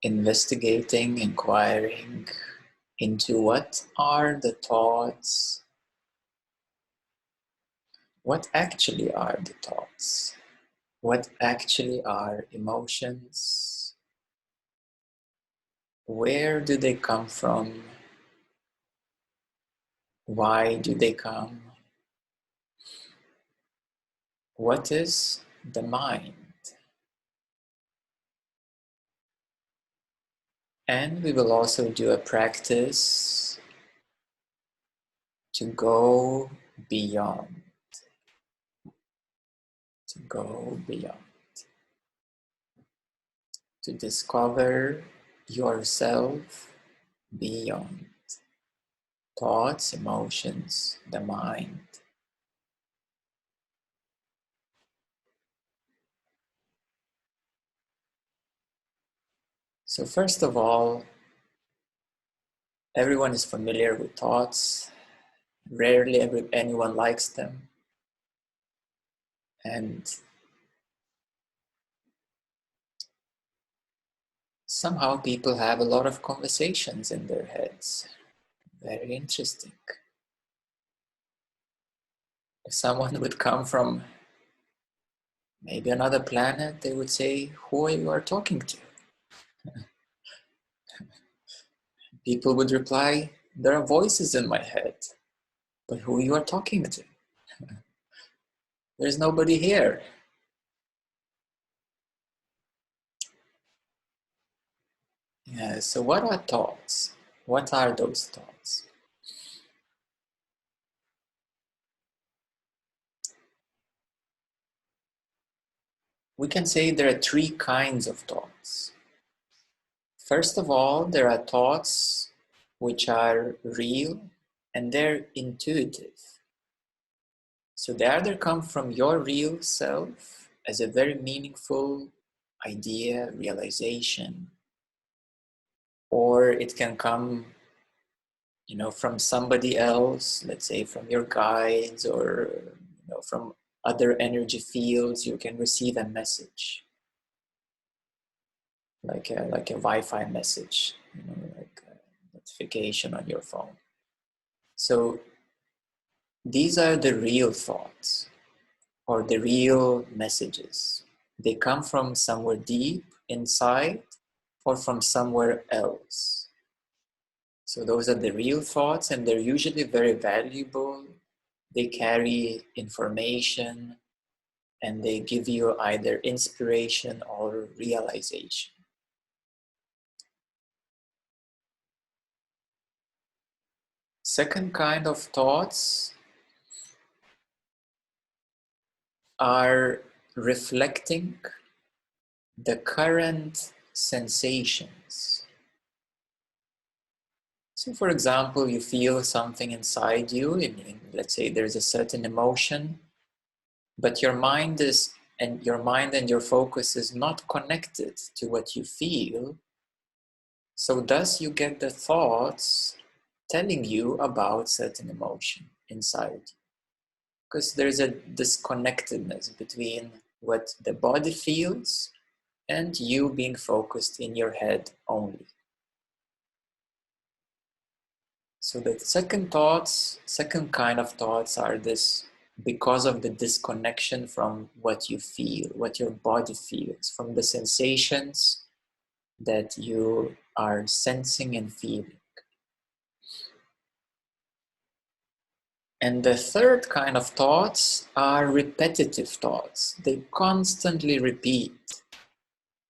investigating, inquiring into what are the thoughts, what actually are the thoughts, what actually are emotions, where do they come from, why do they come, what is the mind. And we will also do a practice to go beyond, to go beyond, to discover yourself beyond thoughts, emotions, the mind. So first of all, everyone is familiar with thoughts. Rarely anyone likes them. And somehow people have a lot of conversations in their heads. Very interesting. If someone would come from maybe another planet, they would say, who you are talking to? People would reply, there are voices in my head, but who you are talking to? There's nobody here. Yeah, so what are thoughts? What are those thoughts? We can say there are three kinds of thoughts. First of all, there are thoughts which are real and they're intuitive. So they either come from your real self as a very meaningful idea, realization, or it can come, from somebody else, let's say from your guides or from other energy fields. You can receive a message, like a Wi-Fi message, like a notification on your phone. So these are the real thoughts or the real messages. They come from somewhere deep inside or from somewhere else. So those are the real thoughts, and they're usually very valuable. They carry information and they give you either inspiration or realization. Second kind of thoughts are reflecting the current sensations. So for example, you feel something inside you, let's say there's a certain emotion, but your mind and your focus is not connected to what you feel. So thus you get the thoughts telling you about certain emotion inside you. Because there's a disconnectedness between what the body feels and you being focused in your head only. So the second kind of thoughts are this, because of the disconnection from what you feel, what your body feels, from the sensations that you are sensing and feeling. And the third kind of thoughts are repetitive thoughts. They constantly repeat.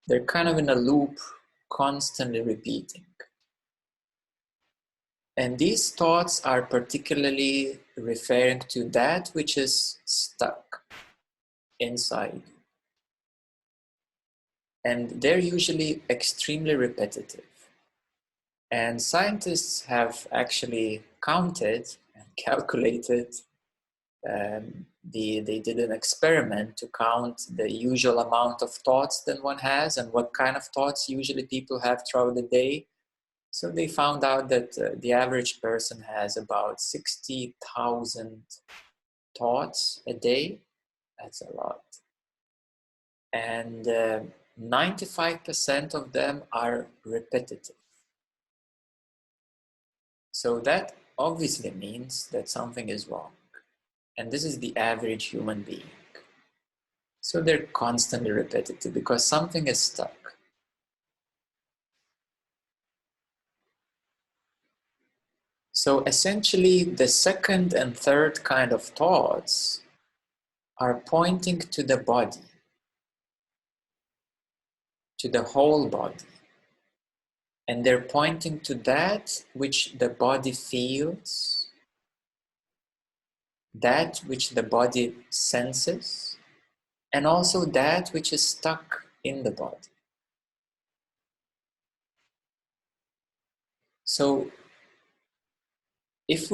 They're kind of in a loop, constantly repeating. And these thoughts are particularly referring to that which is stuck inside. And they're usually extremely repetitive. And scientists have actually counted and calculated. They did an experiment to count the usual amount of thoughts that one has and what kind of thoughts usually people have throughout the day. So they found out that the average person has about 60,000 thoughts a day. That's a lot. And 95% of them are repetitive. So that obviously means that something is wrong. And this is the average human being. So they're constantly repetitive because something is stuck. So essentially, the second and third kind of thoughts are pointing to the body, to the whole body. And they're pointing to that which the body feels, that which the body senses, and also that which is stuck in the body. So if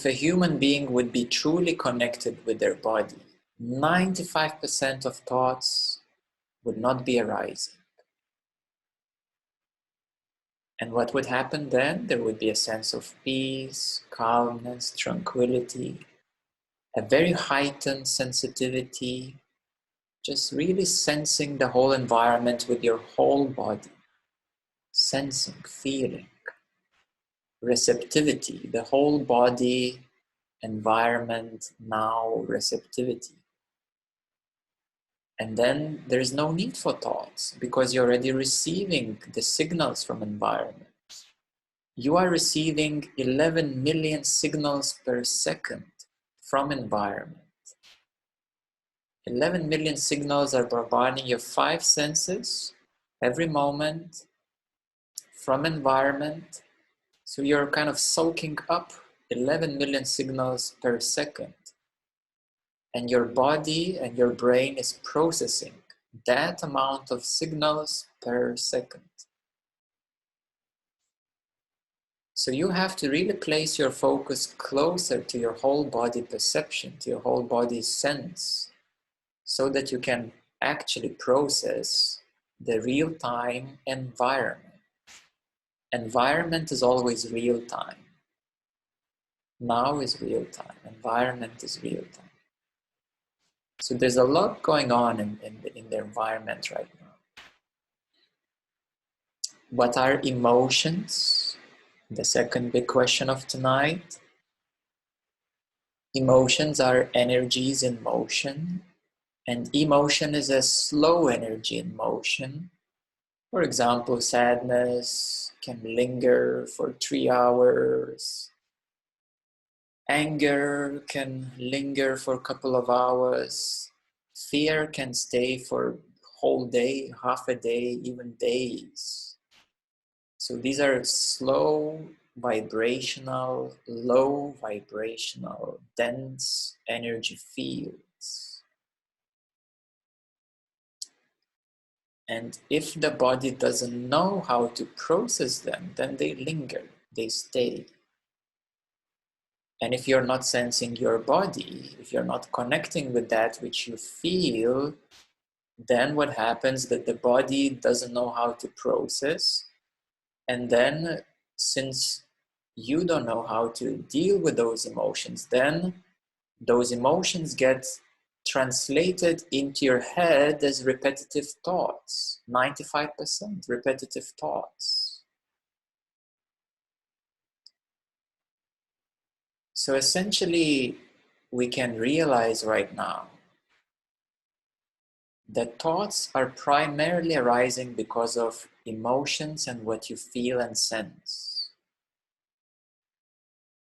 a human being would be truly connected with their body, 95% of thoughts would not be arising. And what would happen then? There would be a sense of peace, calmness, tranquility, a very heightened sensitivity, just really sensing the whole environment with your whole body, sensing, feeling, receptivity, the whole body, environment, now, receptivity. And then there's no need for thoughts because you're already receiving the signals from environment. You are receiving 11 million signals per second from environment. 11 million signals are bombarding your 5 senses every moment from environment. So you're kind of soaking up 11 million signals per second. And your body and your brain is processing that amount of signals per second. So you have to really place your focus closer to your whole body perception, to your whole body sense, so that you can actually process the real-time environment. Environment is always real-time. Now is real-time. Environment is real-time. So there's a lot going on in the environment right now. What are emotions? The second big question of tonight. Emotions are energies in motion, and emotion is a slow energy in motion. For example, sadness can linger for 3 hours. Anger can linger for a couple of hours. Fear can stay for a whole day, half a day, even days. So these are slow, vibrational, low vibrational, dense energy fields. And if the body doesn't know how to process them, then they linger, they stay. And if you're not sensing your body, if you're not connecting with that which you feel, then what happens is that the body doesn't know how to process. And then since you don't know how to deal with those emotions, then those emotions get translated into your head as repetitive thoughts, 95% repetitive thoughts. So essentially, we can realize right now that thoughts are primarily arising because of emotions and what you feel and sense.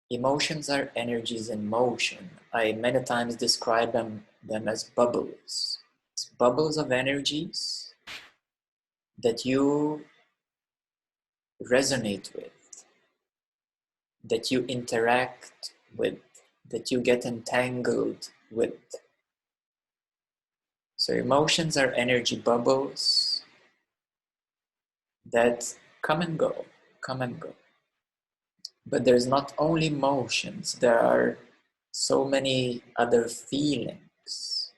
Emotions are energies in motion. I many times describe them as bubbles. It's bubbles of energies that you resonate with, that you interact with, that you get entangled with. So emotions are energy bubbles that come and go, come and go. But there's not only emotions, there are so many other feelings.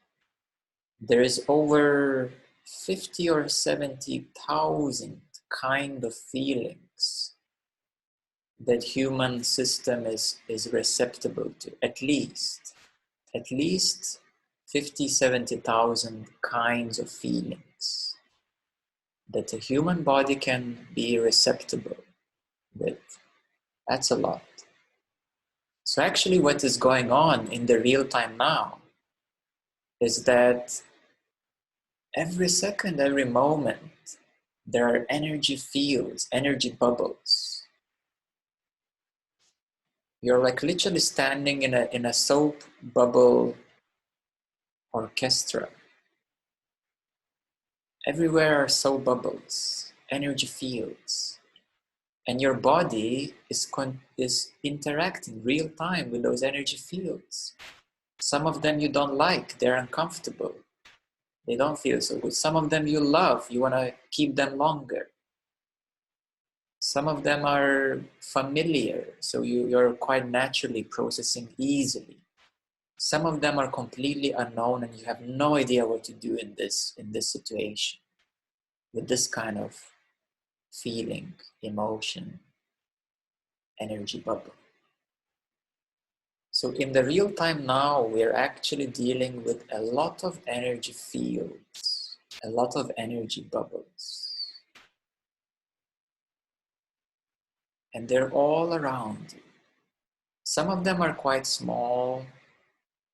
There is over 50 or 70,000 kind of feelings that human system is receptible to, at least 50, 70,000 kinds of feelings that a human body can be receptible with. That's a lot. So actually what is going on in the real time now is that every second, every moment, there are energy fields, energy bubbles. You're like literally standing in a soap bubble orchestra. Everywhere are soap bubbles, energy fields. And your body is interacting real time with those energy fields. Some of them you don't like, they're uncomfortable. They don't feel so good. Some of them you love, you want to keep them longer. Some of them are familiar, so you're quite naturally processing easily. Some of them are completely unknown and you have no idea what to do in this situation, with this kind of feeling, emotion, energy bubble. So in the real time now, we're actually dealing with a lot of energy fields, a lot of energy bubbles. And they're all around you. Some of them are quite small.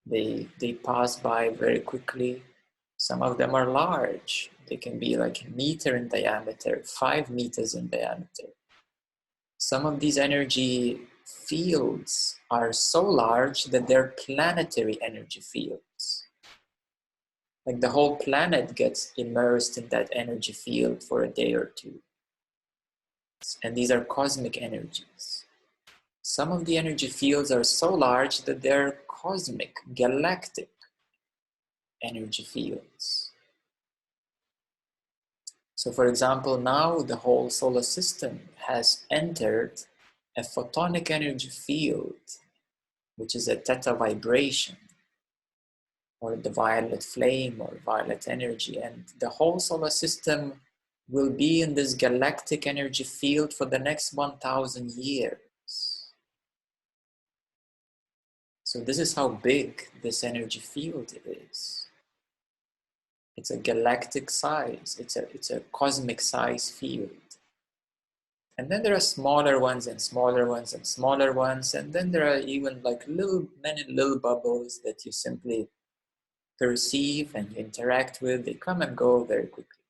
They pass by very quickly. Some of them are large. They can be like a meter in diameter, 5 meters in diameter. Some of these energy fields are so large that they're planetary energy fields. Like the whole planet gets immersed in that energy field for a day or two. And these are cosmic energies. Some of the energy fields are so large that they're cosmic, galactic energy fields. So for example, now the whole solar system has entered a photonic energy field, which is a theta vibration, or the violet flame or violet energy. And the whole solar system will be in this galactic energy field for the next 1,000 years. So this is how big this energy field is. It's a galactic size. It's a cosmic size field. And then there are smaller ones and smaller ones and smaller ones. And then there are even like many little bubbles that you simply perceive and you interact with. They come and go very quickly.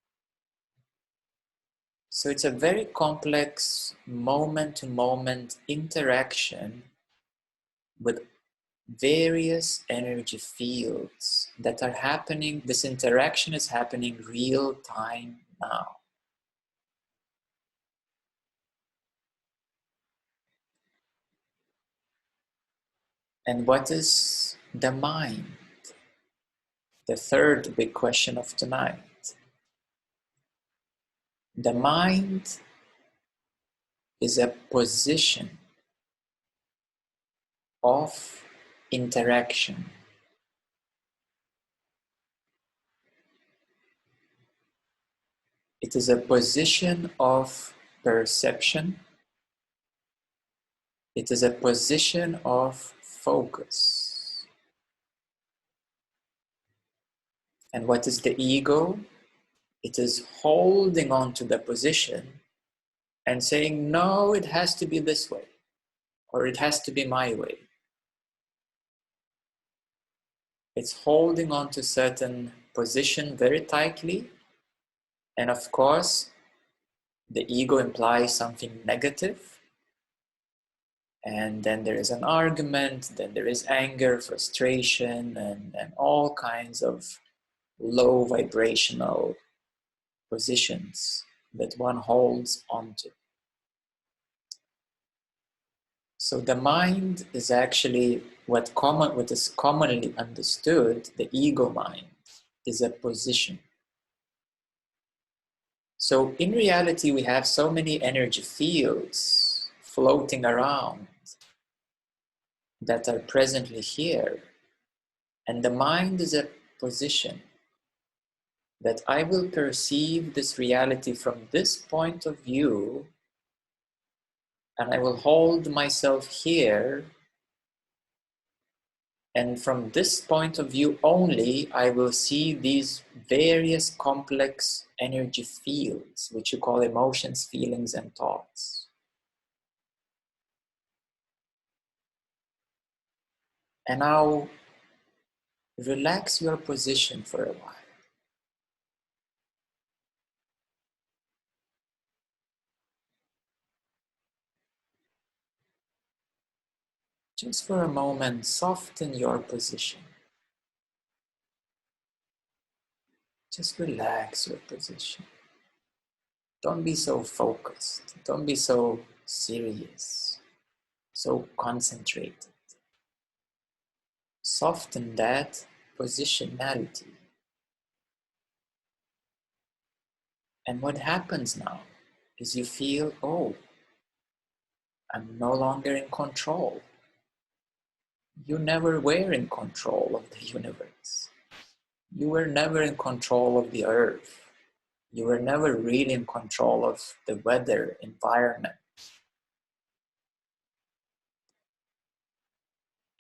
So it's a very complex moment-to-moment interaction with various energy fields that are happening. This interaction is happening real time now. And what is the mind? The third big question of tonight. The mind is a position of interaction. It is a position of perception. It is a position of focus. And what is the ego? It is holding on to the position and saying, no, it has to be this way, or it has to be my way. It's holding on to certain position very tightly. And of course, the ego implies something negative. And then there is an argument, then there is anger, frustration, and all kinds of low vibrational positions that one holds onto. So the mind is actually what is commonly understood, the ego mind, is a position. So in reality, we have so many energy fields floating around that are presently here. And the mind is a position that I will perceive this reality from this point of view, and I will hold myself here And from this point of view only, I will see these various complex energy fields, which you call emotions, feelings, and thoughts. And now relax your position for a while. Just for a moment, soften your position. Just relax your position. Don't be so focused. Don't be so serious, so concentrated. Soften that positionality. And what happens now is you feel, oh, I'm no longer in control. You never were in control of the universe. You were never in control of the earth. You were never really in control of the weather, environment.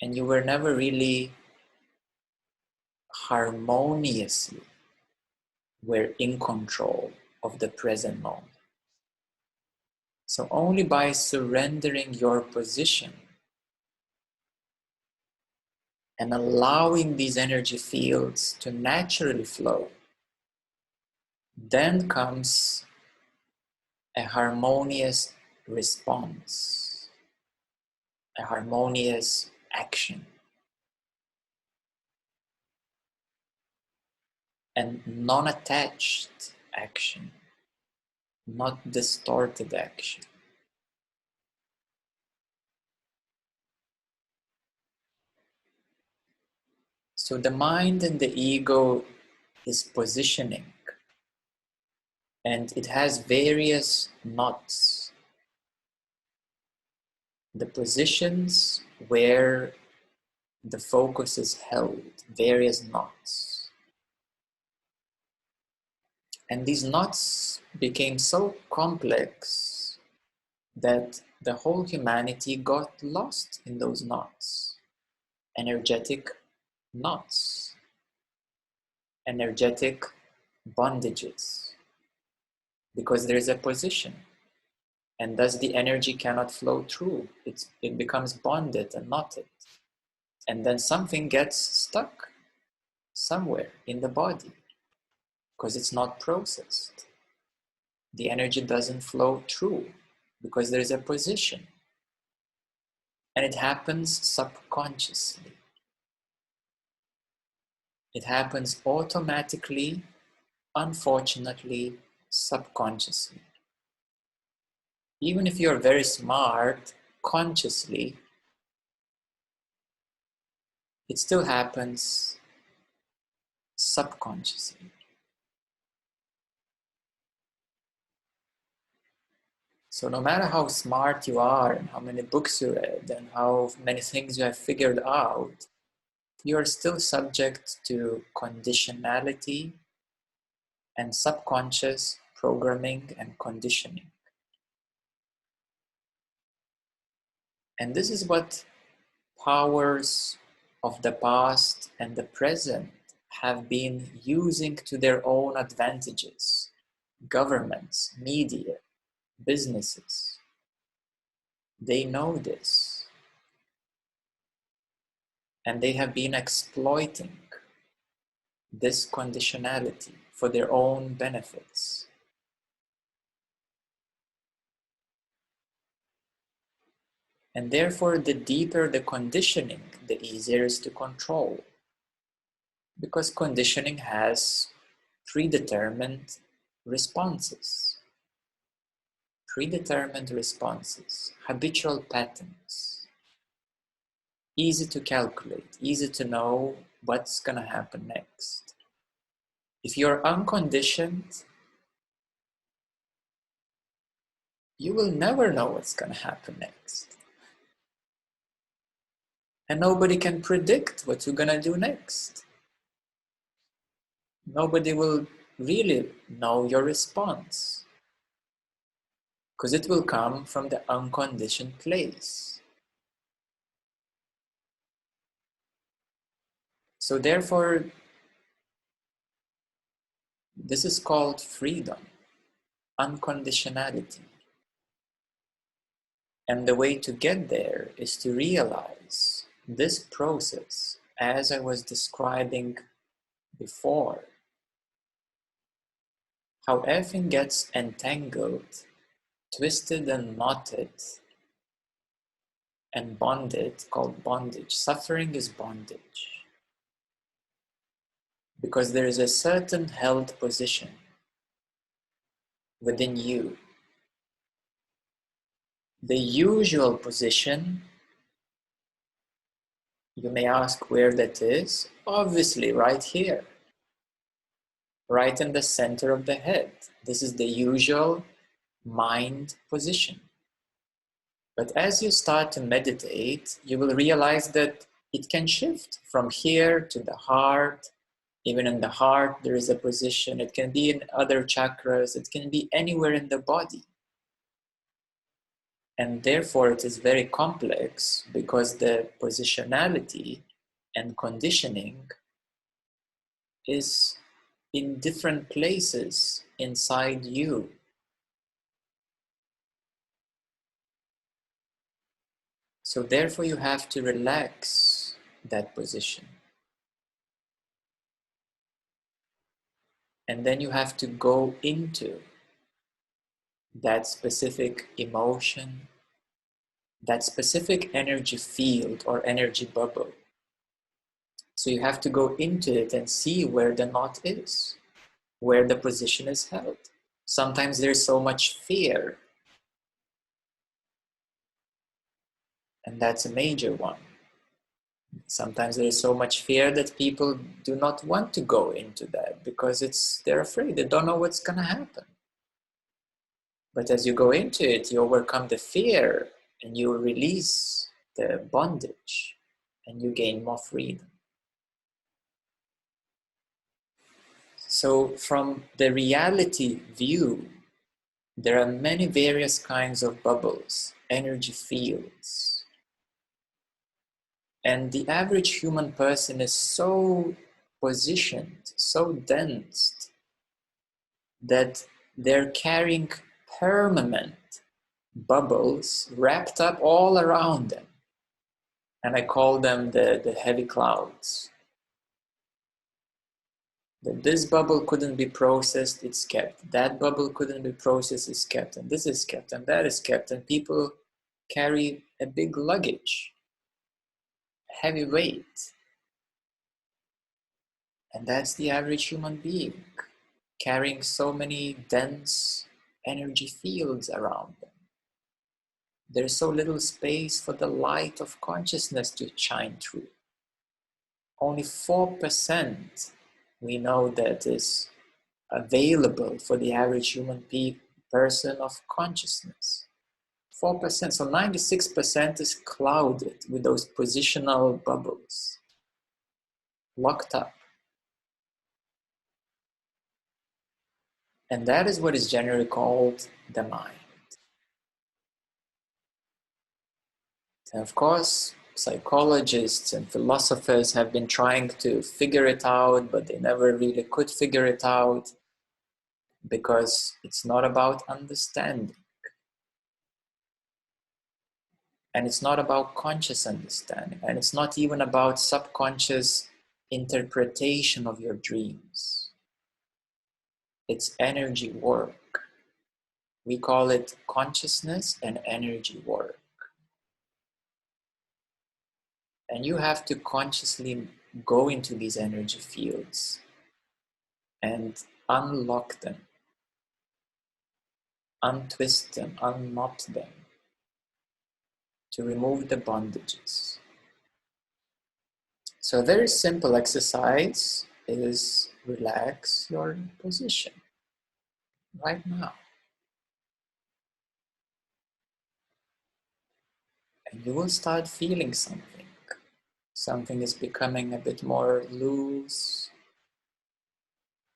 And you were never really harmoniously were in control of the present moment. So only by surrendering your position and allowing these energy fields to naturally flow, then comes a harmonious response, a harmonious action, and non-attached action, not distorted action. So the mind and the ego is positioning, and it has various knots. The positions where the focus is held, various knots. And these knots became so complex that the whole humanity got lost in those knots. Energetic knots, energetic bondages, because there is a position. And thus the energy cannot flow through. It becomes bonded and knotted. And then something gets stuck somewhere in the body because it's not processed. The energy doesn't flow through because there is a position. And it happens subconsciously. It happens automatically, unfortunately, subconsciously. Even if you're very smart, consciously, it still happens subconsciously. So no matter how smart you are and how many books you read and how many things you have figured out, you are still subject to conditionality and subconscious programming and conditioning. And this is what powers of the past and the present have been using to their own advantages. Governments, media, businesses, they know this. And they have been exploiting this conditionality for their own benefits. And therefore, the deeper the conditioning, the easier it is to control. Because conditioning has predetermined responses. Predetermined responses, habitual patterns. Easy to calculate, easy to know what's going to happen next. If you're unconditioned, you will never know what's going to happen next. And nobody can predict what you're going to do next. Nobody will really know your response because it will come from the unconditioned place. So therefore, this is called freedom, unconditionality. And the way to get there is to realize this process, as I was describing before, how everything gets entangled, twisted and knotted, and bonded, called bondage. Suffering is bondage. Because there is a certain held position within you. The usual position, you may ask where that is. Obviously, right here, right in the center of the head. This is the usual mind position. But as you start to meditate, you will realize that it can shift from here to the heart. Even in the heart, there is a position. It can be in other chakras. It can be anywhere in the body. And therefore, it is very complex because the positionality and conditioning is in different places inside you. So therefore, you have to relax that position. And then you have to go into that specific emotion, that specific energy field or energy bubble. So you have to go into it and see where the knot is, where the position is held. Sometimes there's so much fear, and that's a major one. Sometimes there is so much fear that people do not want to go into that because they're afraid, they don't know what's going to happen. But as you go into it, you overcome the fear and you release the bondage and you gain more freedom. So from the reality view, there are many various kinds of bubbles, energy fields. And the average human person is so positioned, so dense, that they're carrying permanent bubbles wrapped up all around them. And I call them the heavy clouds. That this bubble couldn't be processed, it's kept. That bubble couldn't be processed, it's kept. And this is kept, and that is kept. And people carry a big luggage, heavy weight. And that's the average human being, carrying so many dense energy fields around them. There's so little space for the light of consciousness to shine through. Only 4% we know that is available for the average human person of consciousness. 4%, so 96% is clouded with those positional bubbles, locked up. And that is what is generally called the mind. And of course, psychologists and philosophers have been trying to figure it out, but they never really could figure it out because it's not about understanding. And it's not about conscious understanding. And it's not even about subconscious interpretation of your dreams. It's energy work. We call it consciousness and energy work. And you have to consciously go into these energy fields and unlock them, untwist them, unknot them to remove the bondages. So a very simple exercise is relax your position right now. And you will start feeling something. Something is becoming a bit more loose.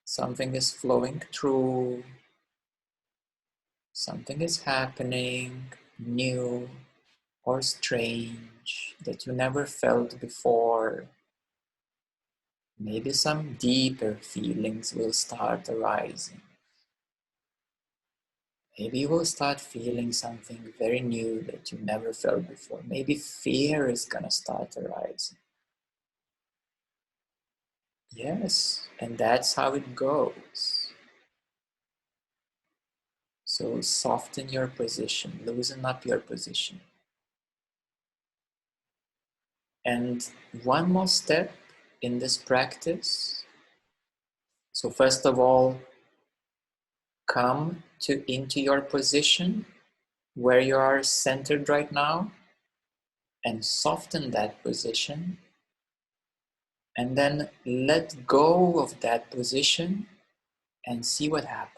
Something is flowing through. Something is happening new or strange that you never felt before. Maybe some deeper feelings will start arising. Maybe you will start feeling something very new that you never felt before. Maybe fear is gonna start arising. Yes, and that's how it goes. So soften your position, loosen up your position. And one more step in this practice. So first of all, come into your position where you are centered right now and soften that position, and then let go of that position and see what happens.